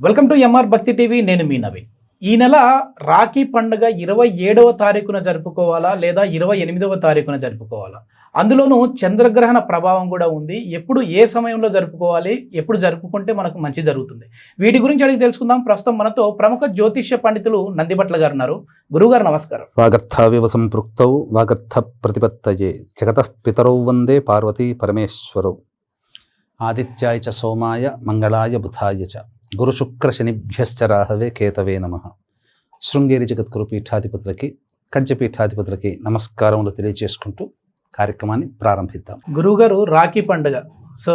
Welcome to MR భక్తి TV. నేను మీ నవీన్. ఈ నెల రాఖీ పండుగ 27వ తారీఖున జరుపుకోవాలా లేదా 28వ తారీఖున జరుపుకోవాలా? అందులోనూ చంద్రగ్రహణ ప్రభావం కూడా ఉంది. ఎప్పుడు ఏ సమయంలో జరుపుకోవాలి, ఎప్పుడు జరుపుకుంటే మనకు మంచి జరుగుతుంది, వీటి గురించి అడిగి తెలుసుకుందాం. ప్రస్తుతం మనతో ప్రముఖ జ్యోతిష్య పండితులు నందిబట్ల గారు ఉన్నారు. గురుగారు నమస్కారం. వాగర్థావివ సంపృక్తౌ వాగర్థ ప్రతిపత్తయే జగతః పితరౌ వందే పార్వతీ పరమేశ్వరౌ ఆదిత్యాయ చ సోమాయ మంగళాయ బుధాయ చ గురు శుక్ర శనిభ్యశ్చ రాహవే కేతవే నమః. శృంగేరి జగద్గురు పీఠాధిపతులకి, కంచె పీఠాధిపతులకి నమస్కారములు తెలియజేసుకుంటూ కార్యక్రమాన్ని ప్రారంభిద్దాం. గురుగారు, రాఖీ పండుగ సో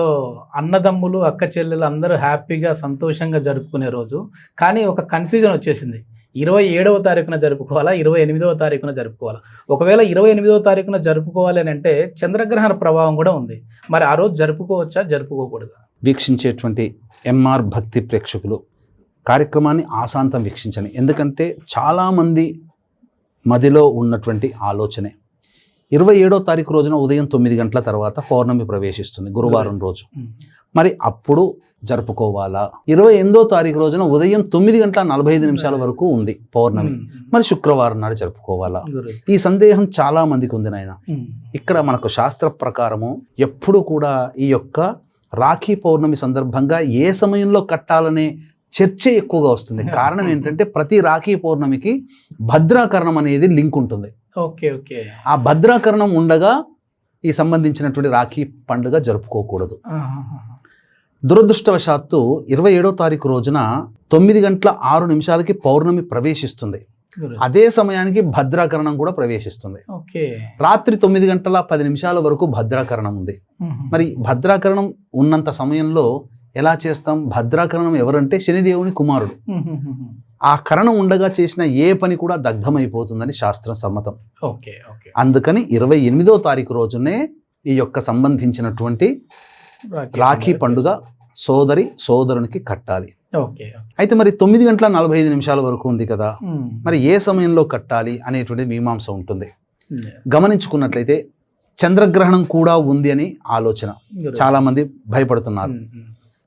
అన్నదమ్ములు అక్క చెల్లెలు అందరూ హ్యాపీగా సంతోషంగా జరుపుకునే రోజు. కానీ ఒక కన్ఫ్యూజన్ వచ్చేసింది. 27వ తారీఖున జరుపుకోవాలా, 28వ తారీఖున జరుపుకోవాలా? ఒకవేళ 28వ తారీఖున జరుపుకోవాలి అని అంటే చంద్రగ్రహణ ప్రభావం కూడా ఉంది. మరి ఆ రోజు జరుపుకోవచ్చా, జరుపుకోకూడదా? వీక్షించేటువంటి ఎంఆర్ భక్తి ప్రేక్షకులు కార్యక్రమాన్ని ఆశాంతం వీక్షించండి. ఎందుకంటే చాలామంది మదిలో ఉన్నటువంటి ఆలోచనే 27వ తారీఖు రోజున ఉదయం 9 గంటల తర్వాత పౌర్ణమి ప్రవేశిస్తుంది, గురువారం రోజు. మరి అప్పుడు జరుపుకోవాలా? 28వ తారీఖు రోజున ఉదయం 9:45 వరకు ఉంది పౌర్ణమి. మరి శుక్రవారం నాడు జరుపుకోవాలా? ఈ సందేహం చాలా మందికి ఉంది నాయన. ఇక్కడ మనకు శాస్త్ర ప్రకారము ఎప్పుడు కూడా ఈ యొక్క రాఖీ పౌర్ణమి సందర్భంగా ఏ సమయంలో కట్టాలనే చర్చ ఎక్కువగా వస్తుంది. కారణం ఏంటంటే ప్రతి రాఖీ పౌర్ణమికి భద్రాకరణం అనేది లింక్ ఉంటుంది. ఆ భద్రాకరణం ఉండగా ఈ సంబంధించినటువంటి రాఖీ పండుగ జరుపుకోకూడదు. దురదృష్టవశాత్తు 27వ తారీఖు రోజున 9:06 పౌర్ణమి ప్రవేశిస్తుంది. అదే సమయానికి భద్రాకరణం కూడా ప్రవేశిస్తుంది. రాత్రి 9:10 వరకు భద్రాకరణం ఉంది. మరి భద్రాకరణం ఉన్నంత సమయంలో ఎలా చేస్తాం? భద్రాకరణం ఎవరంటే శనిదేవుని కుమారుడు. ఆ కరణం ఉండగా చేసిన ఏ పని కూడా దగ్ధమైపోతుందని శాస్త్రం సమ్మతం. అందుకని 28వ తారీఖు రోజునే ఈ యొక్క సంబంధించినటువంటి రాఖీ పండుగ సోదరునికి కట్టాలి. అయితే మరి 9:45 వరకు ఉంది కదా, మరి ఏ సమయంలో కట్టాలి అనేటువంటి మీమాంస ఉంటుంది. గమనించుకున్నట్లయితే చంద్రగ్రహణం కూడా ఉంది అని ఆలోచన చాలా మంది భయపడుతున్నారు.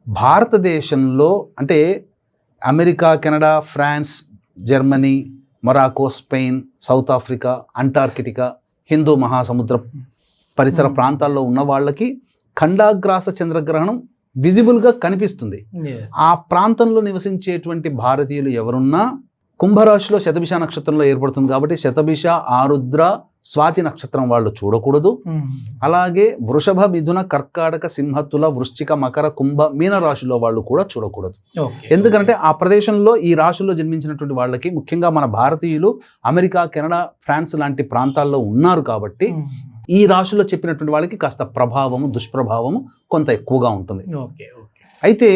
భారతదేశంలో అంటే America, Canada, France, Germany, Morocco, Spain, South Africa, Antarctica, హిందూ మహాసముద్ర పరిసర ప్రాంతాల్లో ఉన్న వాళ్ళకి ఖండాగ్రాస చంద్రగ్రహణం విజిబుల్గా కనిపిస్తుంది. ఆ ప్రాంతంలో నివసించేటువంటి భారతీయులు ఎవరున్నా కుంభరాశిలో శతభిష నక్షత్రంలో ఏర్పడుతుంది కాబట్టి శతభిష, ఆరుద్ర, స్వాతి నక్షత్రం వాళ్ళు చూడకూడదు. అలాగే వృషభ, మిథున, కర్కాటక, సింహ, తుల, వృశ్చిక, మకర, కుంభ, మీన రాశిలో వాళ్ళు కూడా చూడకూడదు. ఎందుకంటే ఆ ప్రదేశంలో ఈ రాశుల్లో జన్మించినటువంటి వాళ్ళకి, ముఖ్యంగా మన భారతీయులు అమెరికా, కెనడా, ఫ్రాన్స్ లాంటి ప్రాంతాల్లో ఉన్నారు కాబట్టి ఈ రాశుల్లో చెప్పినటువంటి వాళ్ళకి కాస్త ప్రభావము, దుష్ప్రభావము కొంత ఎక్కువగా ఉంటుంది. అయితే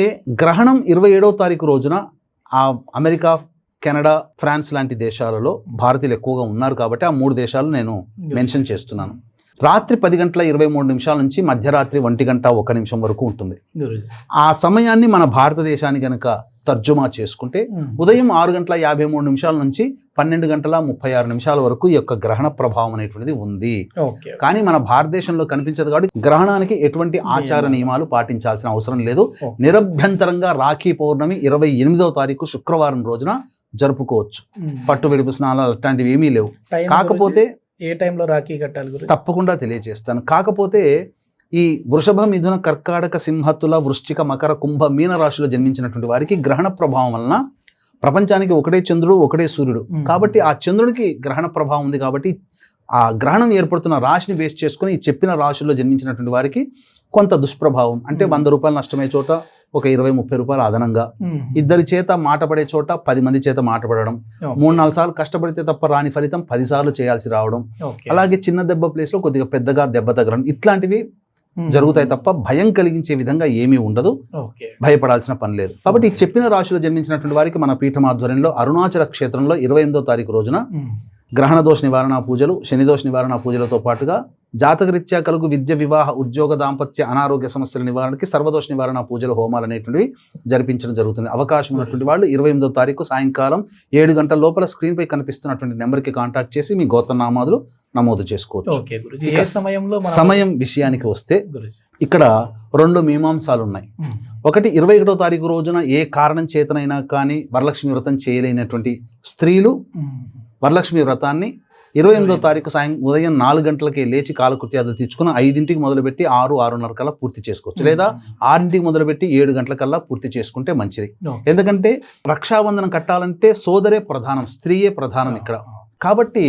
గ్రహణం 27వ తారీఖు రోజున ఆ అమెరికా, కెనడా, ఫ్రాన్స్ లాంటి దేశాలలో భారతీయులు ఎక్కువగా ఉన్నారు కాబట్టి ఆ 3 దేశాలు నేను మెన్షన్ చేస్తున్నాను. రాత్రి 10:23 నుంచి మధ్యరాత్రి 1:01 వరకు ఉంటుంది. ఆ సమయాన్ని మన భారతదేశానికి కనుక తర్జుమా చేసుకుంటే ఉదయం 6:53 నుంచి 12:36 వరకు ఈ యొక్క గ్రహణ ప్రభావం అనేటువంటిది ఉంది. కానీ మన భారతదేశంలో కనిపించదు కాబట్టి గ్రహణానికి ఎటువంటి ఆచార నియమాలు పాటించాల్సిన అవసరం లేదు. నిరభ్యంతరంగా రాఖీ పౌర్ణమి 28వ తారీఖు శుక్రవారం రోజున జరుపుకోవచ్చు. పట్టు విడుపు స్నానాలు అట్లాంటివి ఏమీ లేవు. కాకపోతే ఏ టైంలో రాఖీ కట్టాలి తప్పకుండా తెలియజేస్తాను. కాకపోతే ఈ వృషభ, మిథున, కర్కాటక, సింహ, తుల, వృశ్చిక, మకర, కుంభ, మీన రాశిలో జన్మించినటువంటి వారికి గ్రహణ ప్రభావం వలన ప్రపంచానికి ఒకటే చంద్రుడు, ఒకటే సూర్యుడు కాబట్టి ఆ చంద్రుడికి గ్రహణ ప్రభావం ఉంది. కాబట్టి ఆ గ్రహణం ఏర్పడుతున్న రాశిని బేస్ చేసుకుని చెప్పిన రాశుల్లో జన్మించినటువంటి వారికి కొంత దుష్ప్రభావం అంటే 100 రూపాయలు నష్టమయ్యే చోట ఒక 20-30 రూపాయలు అదనంగా, ఇద్దరి చేత మాట పడే చోట 10 మంది చేత మాట పడడం, 3-4 సార్లు కష్టపడితే తప్ప రాని ఫలితం 10 సార్లు చేయాల్సి రావడం, అలాగే చిన్న దెబ్బ ప్లేస్ లో కొద్దిగా పెద్దగా దెబ్బ తగలడం, ఇట్లాంటివి జరుగుతాయి తప్ప భయం కలిగించే విధంగా ఏమీ ఉండదు. భయపడాల్సిన పని లేదు. కాబట్టి చెప్పిన రాశిలో జన్మించినటువంటి వారికి మన పీఠం ఆధ్వర్యంలో అరుణాచల క్షేత్రంలో 28వ తారీఖు రోజున గ్రహణ దోష నివారణ పూజలు, శని దోష నివారణ పూజలతో పాటుగా జాతకరీత్యా కలుగు విద్య, వివాహ, ఉద్యోగ, దాంపత్య, అనారోగ్య సమస్యల నివారణకి సర్వదోష నివారణ పూజలు, హోమాలు అనేటువంటివి జరిపించడం జరుగుతుంది. అవకాశం ఉన్నటువంటి వాళ్ళు 28వ తారీఖు సాయంకాలం 7 గంటల లోపల స్క్రీన్ పై కనిపిస్తున్నటువంటి నెంబర్కి కాంటాక్ట్ చేసి మీ గోత్రనామాదులు నమోదు చేసుకోవచ్చు. సమయం విషయానికి వస్తే ఇక్కడ 2 మీమాంసాలు ఉన్నాయి. ఒకటి 21వ తారీఖు రోజున ఏ కారణం చేతనైనా కానీ వరలక్ష్మి వ్రతం చేయలేనటువంటి స్త్రీలు వరలక్ష్మి వ్రతాన్ని 28వ తారీఖు ఉదయం 4 గంటలకే లేచి కాలకృత్యాలు తీర్చుకుని 5ంటికి మొదలుపెట్టి 6-6:30 కల్లా పూర్తి చేసుకోవచ్చు, లేదా 6ంటికి మొదలుపెట్టి 7 గంటలకల్లా పూర్తి చేసుకుంటే మంచిది. ఎందుకంటే రక్షాబంధనం కట్టాలంటే సోదరే ప్రధానం, స్త్రీయే ప్రధానం ఇక్కడ. కాబట్టి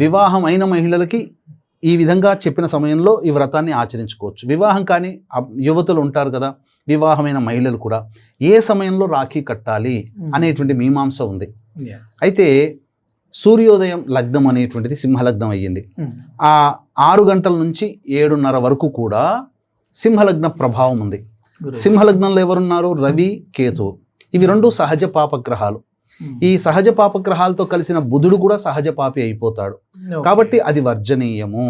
వివాహం అయిన మహిళలకి ఈ విధంగా చెప్పిన సమయంలో ఈ వ్రతాన్ని ఆచరించుకోవచ్చు. వివాహం కాని యువతులు ఉంటారు కదా, వివాహమైన మహిళలు కూడా ఏ సమయంలో రాఖీ కట్టాలి అనేటువంటి మీమాంస ఉంది. అయితే సూర్యోదయం లగ్నం అనేటువంటిది సింహలగ్నం అయ్యింది. ఆ 6 గంటల నుంచి 7:30 వరకు కూడా సింహలగ్న ప్రభావం ఉంది. సింహలగ్నంలో ఎవరున్నారు? రవి, కేతు. ఇవి 2 సహజ పాపగ్రహాలు. ఈ సహజ పాపగ్రహాలతో కలిసిన బుధుడు కూడా సహజ పాపి అయిపోతాడు. కాబట్టి అది వర్జనీయము.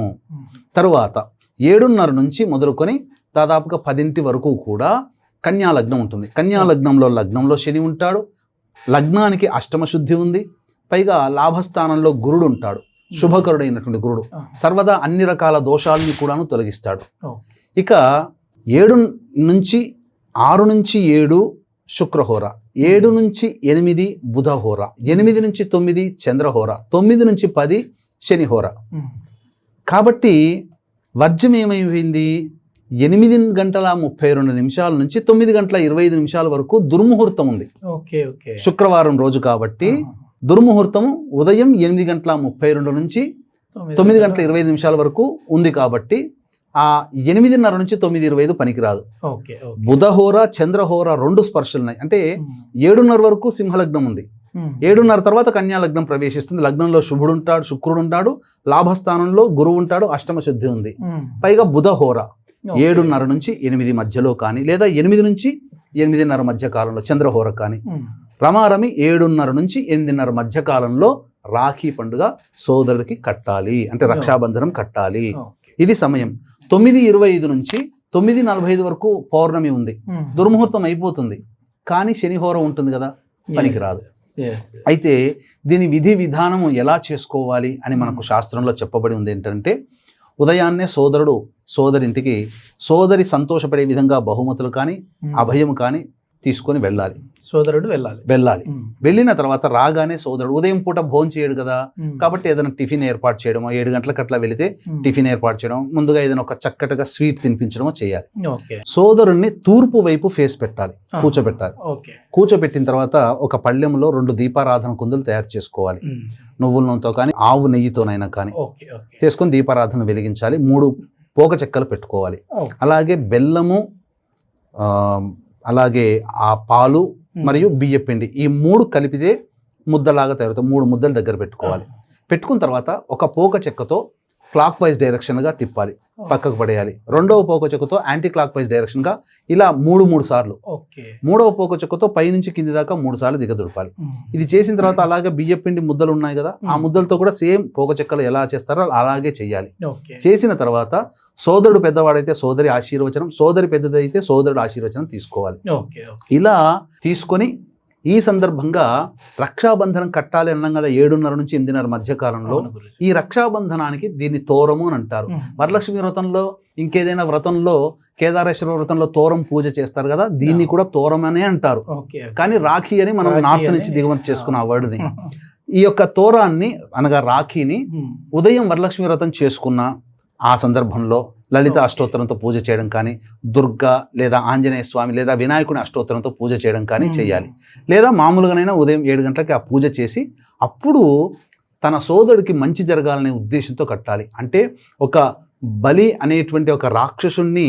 తరువాత 7:30 నుంచి మొదలుకొని దాదాపుగా 10 వరకు కూడా కన్యాలగ్నం ఉంటుంది. లగ్నంలో శని ఉంటాడు. లగ్నానికి అష్టమ శుద్ధి ఉంది. పైగా లాభస్థానంలో గురుడు ఉంటాడు, శుభకరుడైనటువంటి గురుడు. సర్వదా అన్ని రకాల దోషాలని కూడాను తొలగిస్తాడు. ఇక 6 నుంచి 7 శుక్రహోర, 7 నుంచి 8 బుధహోర, 8 నుంచి 9 చంద్రహోర, 9 నుంచి 10 శనిహోర. కాబట్టి వర్జం ఏమైంది? 8:32 నుంచి 9:25 వరకు దుర్ముహూర్తం ఉంది. శుక్రవారం రోజు కాబట్టి దుర్ముహూర్తం ఉదయం 8:32 నుంచి 9:25 వరకు ఉంది. కాబట్టి ఆ 8:30 నుంచి 9:25 పనికిరాదు. బుధహోర, చంద్రహోర 2 స్పర్శలున్నాయి. అంటే 7:30 వరకు సింహలగ్నం ఉంది. 7:30 తర్వాత కన్యాలగ్నం ప్రవేశిస్తుంది. లగ్నంలో శుభుడు ఉంటాడు, శుక్రుడు ఉంటాడు, లాభస్థానంలో గురువు ఉంటాడు, అష్టమ శుద్ధి ఉంది. పైగా బుధహోర 7:30 నుంచి 8 మధ్యలో కానీ, లేదా 8 నుంచి 8:30 మధ్య కాలంలో చంద్రహోర కానీ, రమారమి 7:30 నుంచి 8:30 మధ్య కాలంలో రాఖీ పండుగ సోదరుడికి కట్టాలి, అంటే రక్షాబంధనం కట్టాలి. ఇది సమయం. 9:25 నుంచి 9:45 వరకు పౌర్ణమి ఉంది. దుర్ముహూర్తం అయిపోతుంది, కానీ శనిహోర ఉంటుంది కదా, పనికిరాదు. అయితే దీని విధి విధానము ఎలా చేసుకోవాలి అని మనకు శాస్త్రంలో చెప్పబడి ఉంది. ఏంటంటే ఉదయాన్నే సోదరుడు సోదరింటికి సోదరి సంతోషపడే విధంగా బహుమతులు కానీ అభయము కానీ తీసుకొని వెళ్ళాలి. సోదరుడు వెళ్ళాలి. వెళ్ళిన తర్వాత రాగానే సోదరుడు ఉదయం పూట భోజనం చేయడు కదా, కాబట్టి ఏదైనా టిఫిన్ ఏర్పాటు చేయడమో, 7 గంటలకు అట్లా వెళితే టిఫిన్ ఏర్పాటు చేయడం, ముందుగా ఏదైనా ఒక చక్కటిగా స్వీట్ తినిపించడమో చేయాలి. సోదరుణ్ణి తూర్పు వైపు ఫేస్ పెట్టాలి, కూర్చోబెట్టాలి. కూర్చోబెట్టిన తర్వాత ఒక పళ్ళెంలో 2 దీపారాధన కుందులు తయారు చేసుకోవాలి. నువ్వుల నూనెతో కానీ ఆవు నెయ్యితోనైనా కానీ చేసుకొని దీపారాధన వెలిగించాలి. 3 పోక చెక్కలు పెట్టుకోవాలి. అలాగే బెల్లము, అలాగే ఆ పాలు మరియు బియ్యపిండి, ఈ 3 కలిపితే ముద్దలాగా తయారవుతాయి. 3 ముద్దలు దగ్గర పెట్టుకోవాలి. పెట్టుకున్న తర్వాత ఒక పోక చెక్కతో క్లాక్ వైజ్ డైరెక్షన్గా తిప్పాలి, పక్కకు పడేయాలి. 2వ పోక చెక్కతో యాంటీ క్లాక్ వైజ్ డైరెక్షన్గా ఇలా 3 సార్లు. 3వ పోక చెక్కతో పైనుంచి కింది దాకా 3 సార్లు దిగదుడపాలి. ఇది చేసిన తర్వాత అలాగే బియ్యపిండి ముద్దలు ఉన్నాయి కదా, ఆ ముద్దలతో కూడా సేమ్ పోక చెక్కలు ఎలా చేస్తారో అలాగే చేయాలి. చేసిన తర్వాత సోదరుడు పెద్దవాడైతే సోదరి ఆశీర్వచనం, సోదరి పెద్దదైతే సోదరుడు ఆశీర్వచనం తీసుకోవాలి. ఇలా తీసుకొని ఈ సందర్భంగా రక్షాబంధనం కట్టాలి అన్నాం కదా, 7:30 నుంచి 8:30 మధ్య కాలంలో. ఈ రక్షాబంధనానికి దీన్ని తోరము అని అంటారు. వరలక్ష్మి వ్రతంలో, ఇంకేదైనా వ్రతంలో, కేదారేశ్వర వ్రతంలో తోరం పూజ చేస్తారు కదా, దీన్ని కూడా తోరం అనే అంటారు. కానీ రాఖీ అని మనం నార్త్ నుంచి దిగుమతి చేసుకున్న ఆ వర్డ్ని. ఈ యొక్క తోరాన్ని అనగా రాఖీని ఉదయం వరలక్ష్మి వ్రతం చేసుకున్న ఆ సందర్భంలో లలిత అష్టోత్తరంతో పూజ చేయడం కానీ, దుర్గా లేదా ఆంజనేయ స్వామి లేదా వినాయకుని అష్టోత్తరంతో పూజ చేయడం కానీ చేయాలి. లేదా మామూలుగానైనా ఉదయం 7 గంటలకి ఆ పూజ చేసి అప్పుడు తన సోదరుడికి మంచి జరగాలనే ఉద్దేశంతో కట్టాలి. అంటే ఒక బలి అనేటువంటి ఒక రాక్షసుణ్ణి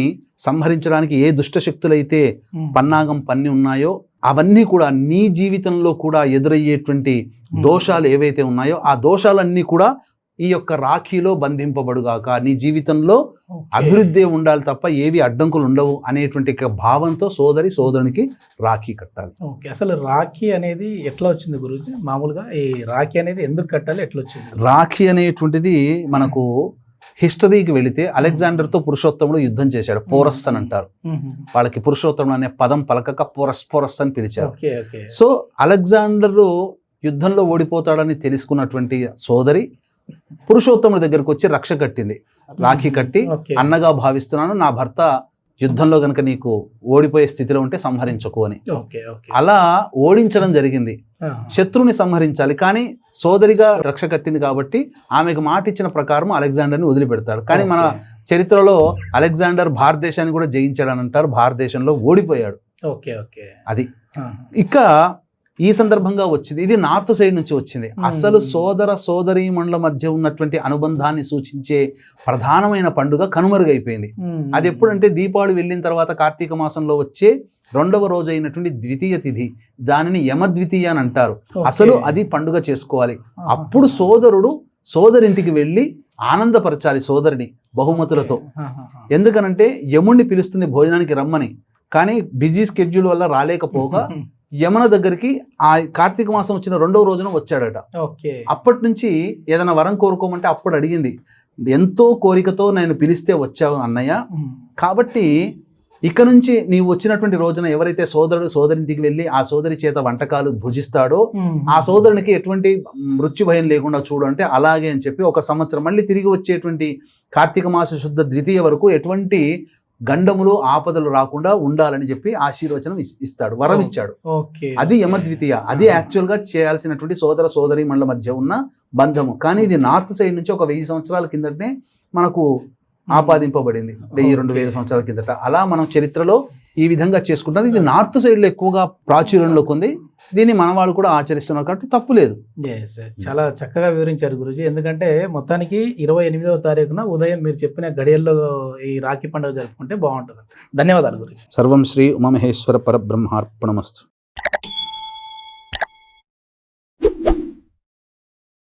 సంహరించడానికి ఏ దుష్టశక్తులైతే పన్నాగం పన్ని ఉన్నాయో అవన్నీ కూడా నీ జీవితంలో కూడా ఎదురయ్యేటువంటి దోషాలు ఏవైతే ఉన్నాయో ఆ దోషాలన్నీ కూడా ఈ యొక్క రాఖీలో బంధింపబడుగాక, నీ జీవితంలో అభివృద్ధి ఉండాలి తప్ప ఏవి అడ్డంకులు ఉండవు అనేటువంటి భావంతో సోదరునికి రాఖీ కట్టాలి. ఓకే, అసలు రాఖీ అనేది ఎట్లా వచ్చింది గురూజీ? మామూలుగా ఈ రాఖీ అనేది ఎందుకు కట్టాలి, ఎట్లా వచ్చింది? రాఖీ అనేటువంటిది మనకు హిస్టరీకి వెళితే అలెగ్జాండర్తో పురుషోత్తముడు యుద్ధం చేశాడు. పోరస్ అని అంటారు. వాళ్ళకి పురుషోత్తముడు అనే పదం పలకక పోరస్ అని పిలిచారు. సో అలెగ్జాండరు యుద్ధంలో ఓడిపోతాడని తెలుసుకున్నటువంటి సోదరి పురుషోత్తముడి దగ్గరకు వచ్చి రక్ష కట్టింది. రాఖీ కట్టి, అన్నగా భావిస్తున్నాను, నా భర్త యుద్ధంలో కనుక నీకు ఓడిపోయే స్థితిలో ఉంటే సంహరించకు అని. Okay okay. అలా ఓడించడం జరిగింది. శత్రువుని సంహరించాలి, కానీ సోదరిగా రక్ష కట్టింది కాబట్టి ఆమెకు మాట ఇచ్చిన ప్రకారం అలెగ్జాండర్ని వదిలిపెడతాడు. కానీ మన చరిత్రలో అలెగ్జాండర్ భారతదేశాన్ని కూడా జయించాడని అంటారు, భారతదేశంలో ఓడిపోయాడు. Okay okay. అది ఇక ఈ సందర్భంగా వచ్చింది. ఇది నార్త్ సైడ్ నుంచి వచ్చింది. అసలు సోదర సోదరీమణుల మధ్య ఉన్నటువంటి అనుబంధాన్ని సూచించే ప్రధానమైన పండుగ కనుమరుగైపోయింది. అది ఎప్పుడంటే దీపావళి వెళ్ళిన తర్వాత కార్తీక మాసంలో వచ్చే 2వ రోజు అయినటువంటి ద్వితీయ తిథి, దానిని యమద్వితీయ అని అంటారు. అసలు అది పండుగ చేసుకోవాలి. అప్పుడు సోదరుడు సోదరింటికి వెళ్ళి ఆనందపరచాలి సోదరిని బహుమతులతో. ఎందుకనంటే యముణ్ణి పిలుస్తుంది భోజనానికి రమ్మని, కానీ బిజీ స్కెడ్యూల్ వల్ల రాలేకపోగా యమున దగ్గరికి ఆ కార్తీక మాసం వచ్చిన 2వ రోజున వచ్చాడట. అప్పటి నుంచి ఏదైనా వరం కోరుకోమంటే అప్పుడు అడిగింది, ఎంతో కోరికతో నేను పిలిస్తే వచ్చావు అన్నయ్య, కాబట్టి ఇక నుంచి నీవు వచ్చినటువంటి రోజున ఎవరైతే సోదరుడు సోదరింటికి వెళ్ళి ఆ సోదరి చేత వంటకాలు భుజిస్తాడో ఆ సోదరునికి ఎటువంటి మృత్యు భయం లేకుండా చూడు అంటే అలాగే అని చెప్పి 1 సంవత్సరం మళ్ళీ తిరిగి వచ్చేటువంటి కార్తీక మాస శుద్ధ ద్వితీయ వరకు ఎటువంటి గండములు ఆపదలు రాకుండా ఉండాలని చెప్పి ఆశీర్వచనం ఇస్తాడు, వరం ఇచ్చాడు. అది యమద్వితీయ. అది యాక్చువల్ గా చేయాల్సినటువంటి సోదర సోదరి మండల మధ్య ఉన్న బంధము. కానీ ఇది నార్త్ సైడ్ నుంచి ఒక 1000 సంవత్సరాల కిందటనే మనకు ఆపాదింపబడింది, 1000-2000 సంవత్సరాల కిందట. అలా మనం చరిత్రలో ఈ విధంగా చేసుకుంటారు. ఇది నార్త్ సైడ్ లో ఎక్కువగా ప్రాచుర్యంలోకి ఉంది. దీన్ని మన వాళ్ళు కూడా ఆచరిస్తున్నారు కాబట్టి తప్పు లేదు. చాలా చక్కగా వివరించారు గురూజీ. ఎందుకంటే మొత్తానికి 28వ తారీఖున ఉదయం మీరు చెప్పిన గడియల్లో ఈ రాఖీ పండుగ జరుపుకుంటే బాగుంటుంది. ధన్యవాదాలు గురూజీ. సర్వం శ్రీ ఉమామహేశ్వర పరబ్రహ్మార్పణమస్తు.